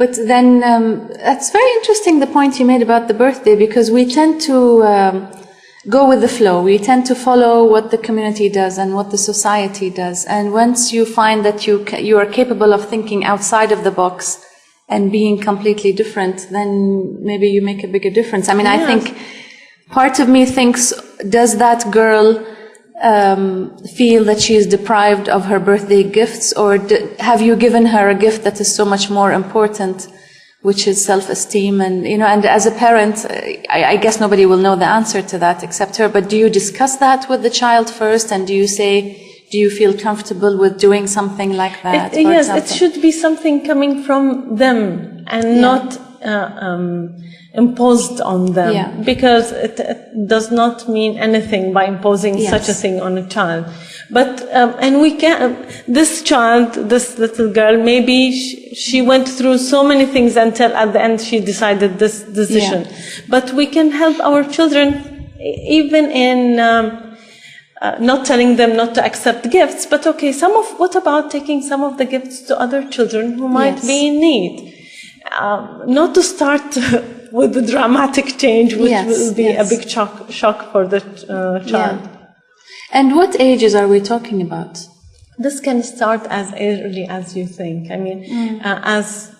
But then that's very interesting, the point you made about the birthday, because we tend to go with the flow. We tend to follow what the community does and what the society does. And once you find that you are capable of thinking outside of the box and being completely different, then maybe you make a bigger difference. I mean, yes. I think part of me thinks, does that girl feel that she is deprived of her birthday gifts, or have you given her a gift that is so much more important, which is self-esteem? And and as a parent, I guess nobody will know the answer to that except her, but do you discuss that with the child first, and do you feel comfortable with doing something like that? Yes, example? It should be something coming from them and not imposed on them, because it does not mean anything by imposing such a thing on a child. But and we can, this child, this little girl, maybe she went through so many things until at the end she decided this decision. But we can help our children even in not telling them not to accept gifts, but okay, what about taking some of the gifts to other children who might be in need? Not to start with the dramatic change, which will be a big shock for the child. And what ages are we talking about? This can start as early as you think. I mean, as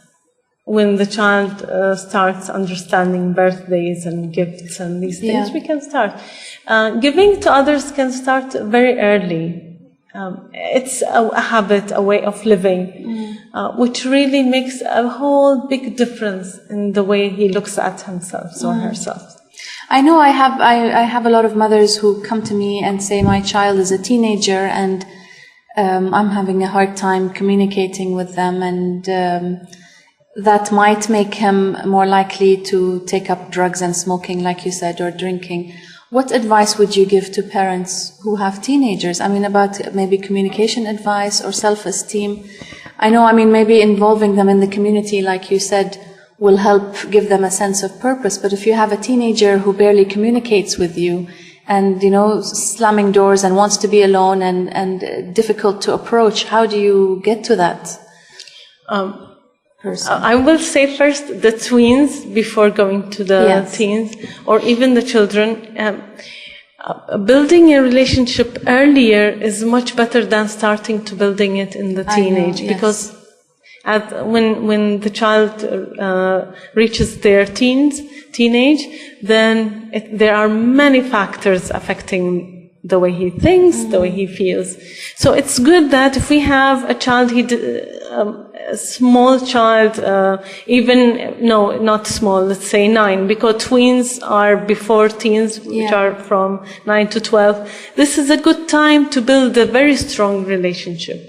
when the child starts understanding birthdays and gifts and these things, we can start. Giving to others can start very early. It's a habit, a way of living, which really makes a whole big difference in the way he looks at himself or herself. I know I have a lot of mothers who come to me and say, my child is a teenager and I'm having a hard time communicating with them, and that might make him more likely to take up drugs and smoking, like you said, or drinking. What advice would you give to parents who have teenagers? I mean, about maybe communication advice or self-esteem. I know, maybe involving them in the community, like you said, will help give them a sense of purpose. But if you have a teenager who barely communicates with you and, slamming doors and wants to be alone and difficult to approach, how do you get to that person? I will say first the tweens before going to the teens, or even the children. Building a relationship earlier is much better than starting to building it in the teenage, because when the child reaches their teenage, then there are many factors affecting the way he thinks, the way he feels. So it's good that if we have a child, a small child, not small, let's say 9, because tweens are before teens, which are from 9 to 12. This is a good time to build a very strong relationship,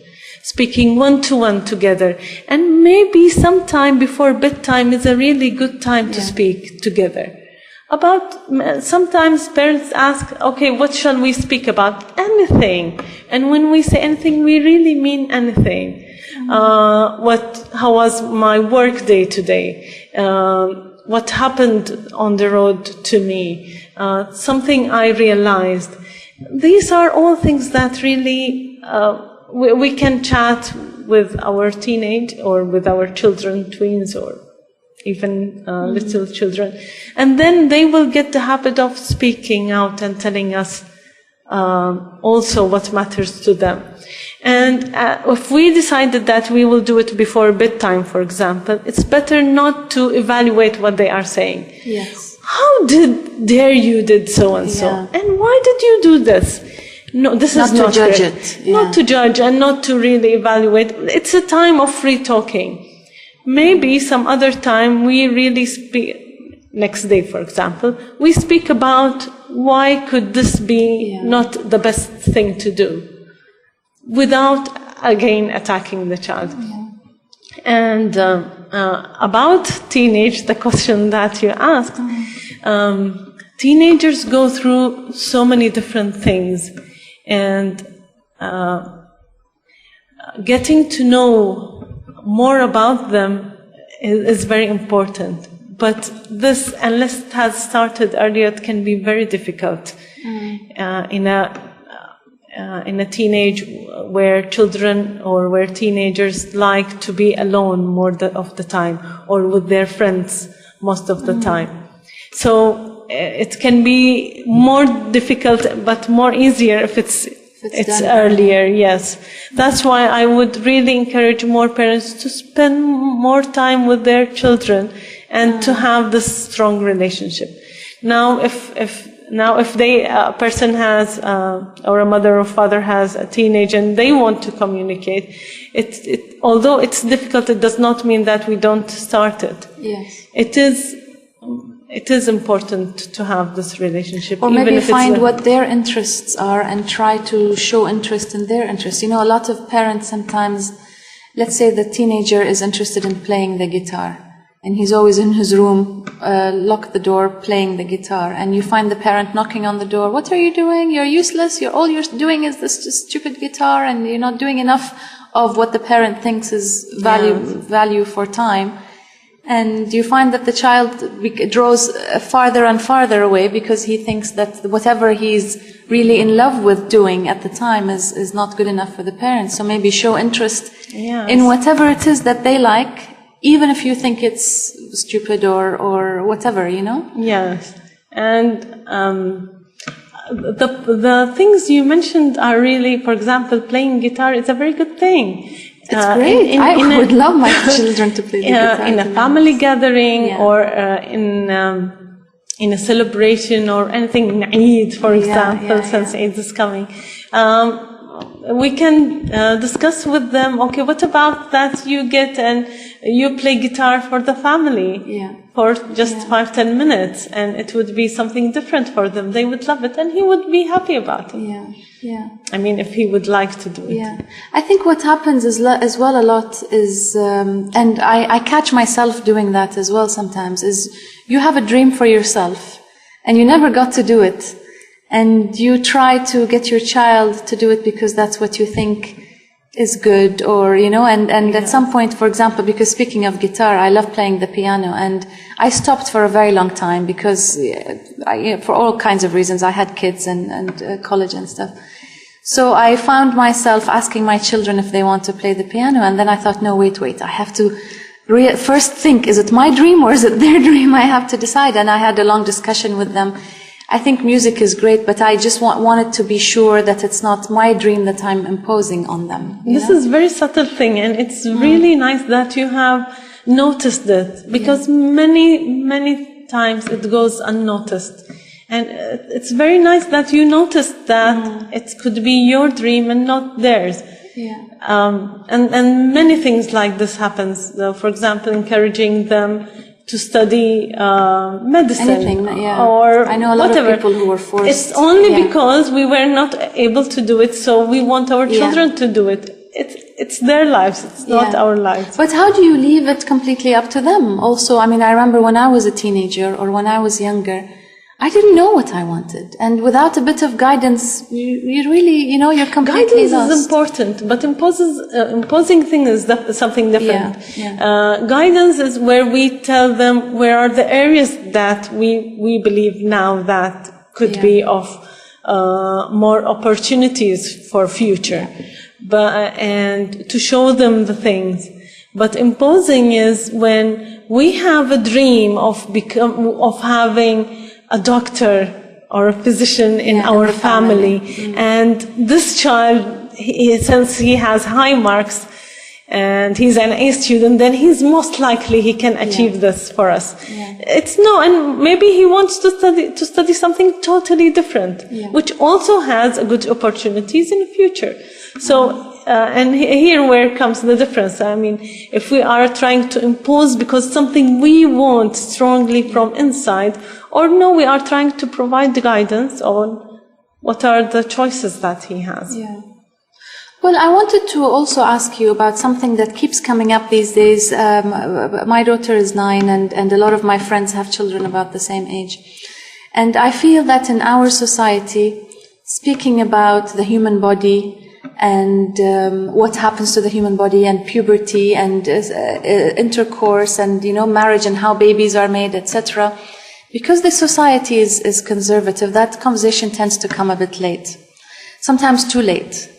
speaking one-to-one together. And maybe sometime before bedtime is a really good time to speak together. Sometimes parents ask, okay, what shall we speak about? Anything. And when we say anything, we really mean anything. How was my work day today? What happened on the road to me? Something I realized. These are all things that really we can chat with our teenage or with our children, tweens, or even little children. And then they will get the habit of speaking out and telling us also what matters to them. And if we decided that we will do it before bedtime, for example, it's better not to evaluate what they are saying. Yes. How dare you did so and so? And why did you do this? No, this is not to judge it. Not to judge and not to really evaluate. It's a time of free talking. Maybe some other time we really speak, next day, for example, we speak about why could this be not the best thing to do, without, again, attacking the child. And about teenage, the question that you asked, teenagers go through so many different things, and getting to know more about them is very important. But this, unless it has started earlier, it can be very difficult in in a teenage where children or where teenagers like to be alone more of the time, or with their friends most of the time. So it can be more difficult, but more easier if it's earlier. Yes, that's why I would really encourage more parents to spend more time with their children and to have this strong relationship. Now, if a person has, or a mother or father has a teenager and they want to communicate, although it's difficult, it does not mean that we don't start it. Yes. It is important to have this relationship. Or maybe find what their interests are and try to show interest in their interests. You know, a lot of parents sometimes, let's say the teenager is interested in playing the guitar, and he's always in his room, lock the door, playing the guitar, and you find the parent knocking on the door. What are you doing? You're useless. All you're doing is this stupid guitar, and you're not doing enough of what the parent thinks is value for time. And you find that the child draws farther and farther away because he thinks that whatever he's really in love with doing at the time is not good enough for the parents. So maybe show interest in whatever it is that they like, even if you think it's stupid or whatever, you know? Yes. And the things you mentioned are really, for example, playing guitar is a very good thing. It's great. I would love my children to play the guitar. In a family gathering or in a celebration or anything, Eid, for example, since Eid is coming. We can discuss with them, okay, what about that you get and you play guitar for the family for just 5-10 minutes, and it would be something different for them. They would love it and he would be happy about it. I mean, if he would like to do it. I think what happens as well a lot is, and I catch myself doing that as well sometimes, is you have a dream for yourself and you never got to do it. And you try to get your child to do it because that's what you think is good, or, you know, and at some point, for example, because speaking of guitar, I love playing the piano, and I stopped for a very long time because for all kinds of reasons. I had kids and college and stuff. So I found myself asking my children if they want to play the piano, and then I thought, no, wait, I have to first think, is it my dream or is it their dream? I have to decide. And I had a long discussion with them. I think music is great, but I just wanted to be sure that it's not my dream that I'm imposing on them. This is a very subtle thing, and it's really nice that you have noticed it, because many times it goes unnoticed. And it's very nice that you noticed that it could be your dream and not theirs. And many things like this happens. For example, encouraging them to study medicine. Anything, or I know a lot of people who were forced. It's only because we were not able to do it, so we want our children to do it. It's their lives, it's not our lives. But how do you leave it completely up to them? Also, I mean, I remember when I was a teenager or when I was younger, I didn't know what I wanted. And without a bit of guidance, you really, you know, you're completely lost. Guidance is important, but imposing things is something different. Guidance is where we tell them where are the areas that we believe now that could be of more opportunities for future. And to show them the things. But imposing is when we have a dream of having a doctor or a physician in our family. And this child, since he has high marks and he's an A student, then he's most likely he can achieve this for us. And maybe he wants to study something totally different, which also has good opportunities in the future. So, and here where comes the difference. I mean, if we are trying to impose because something we want strongly from inside, or no, we are trying to provide the guidance on what are the choices that he has. Well, I wanted to also ask you about something that keeps coming up these days. My daughter is 9 and a lot of my friends have children about the same age. And I feel that in our society, speaking about the human body and what happens to the human body and puberty and intercourse and, you know, marriage and how babies are made, etc., because the society is conservative, that conversation tends to come a bit late. sometimes too late.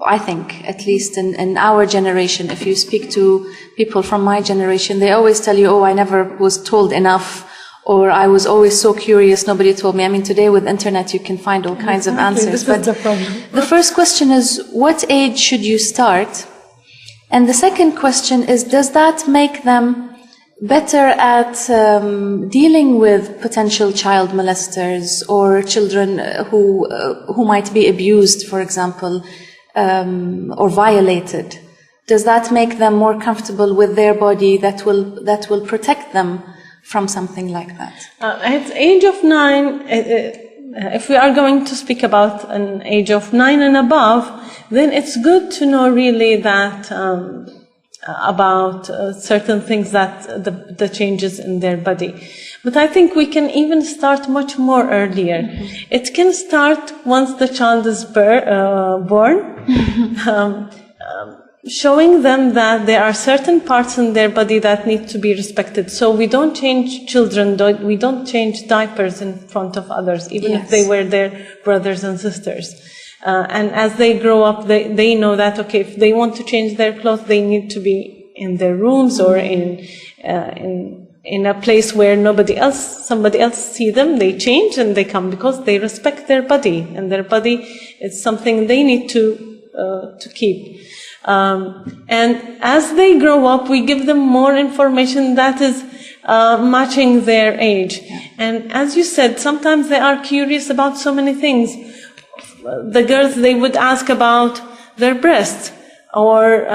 I think, at least in our generation, if you speak to people from my generation, they always tell you, oh, I never was told enough, or I was always so curious, nobody told me. I mean, today with internet, you can find all kinds of answers. This is the problem. The first question is, what age should you start? And the second question is, does that make them better at dealing with potential child molesters or children who might be abused, for example, or violated? Does that make them more comfortable with their body that will protect them from something like that? At the age of 9, if we are going to speak about an age of 9 and above, then it's good to know really that about certain things, that the changes in their body. But I think we can even start much more earlier. Mm-hmm. It can start once the child is born, showing them that there are certain parts in their body that need to be respected. So we don't change children, we don't change diapers in front of others, even if they were their brothers and sisters. And as they grow up, they know that, okay, if they want to change their clothes, they need to be in their rooms or in a place where somebody else see them. They change and they come because they respect their body, and their body is something they need to keep. And as they grow up, we give them more information that is matching their age. Yeah. And as you said, sometimes they are curious about so many things. The girls, they would ask about their breasts, or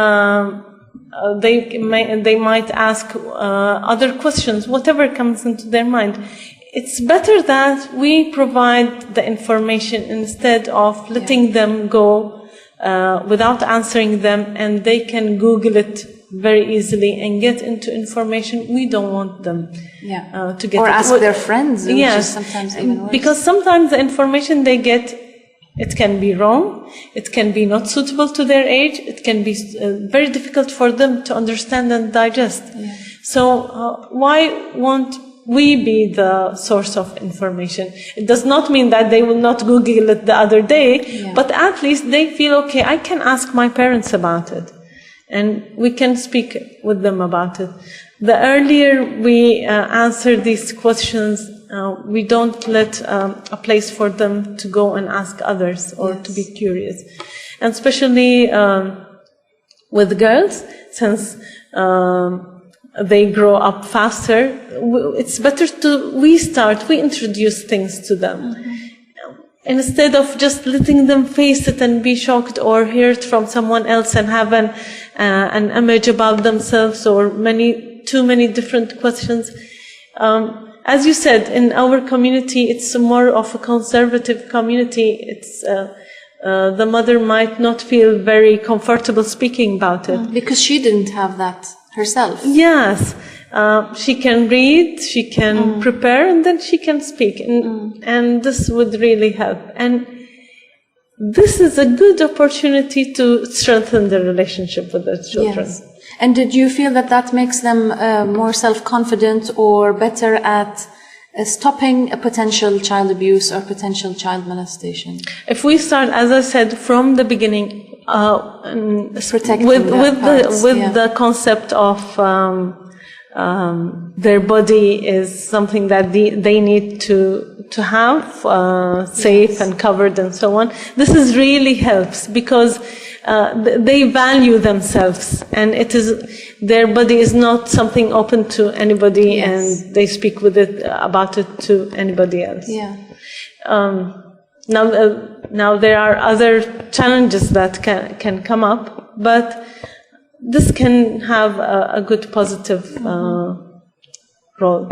they might ask other questions, whatever comes into their mind. It's better that we provide the information instead of letting them go without answering them, and they can Google it very easily and get into information we don't want them to get. Or ask their friends, which is sometimes even worse. Because sometimes the information they get, it can be wrong, it can be not suitable to their age, it can be very difficult for them to understand and digest. Yeah. So why won't we be the source of information? It does not mean that they will not Google it the other day, but at least they feel, okay, I can ask my parents about it, and we can speak with them about it. The earlier we answer these questions, we don't let a place for them to go and ask others or to be curious. And especially with girls, since they grow up faster, it's better we introduce things to them. Instead of just letting them face it and be shocked or hear it from someone else and have an image about themselves or too many different questions. As you said, in our community, it's more of a conservative community. It's the mother might not feel very comfortable speaking about it. Because she didn't have that herself. Yes. She can read, she can prepare, and then she can speak. And this would really help. And this is a good opportunity to strengthen the relationship with the children. Yes. And did you feel that makes them more self-confident or better at stopping a potential child abuse or potential child molestation? If we start, as I said, from the beginning, protecting with the concept of their body is something that they need to have safe and covered and so on. This is really helps because they value themselves, and their body is not something open to anybody, and they speak about it to anybody else. Yeah. Now there are other challenges that can come up, but this can have a good positive role.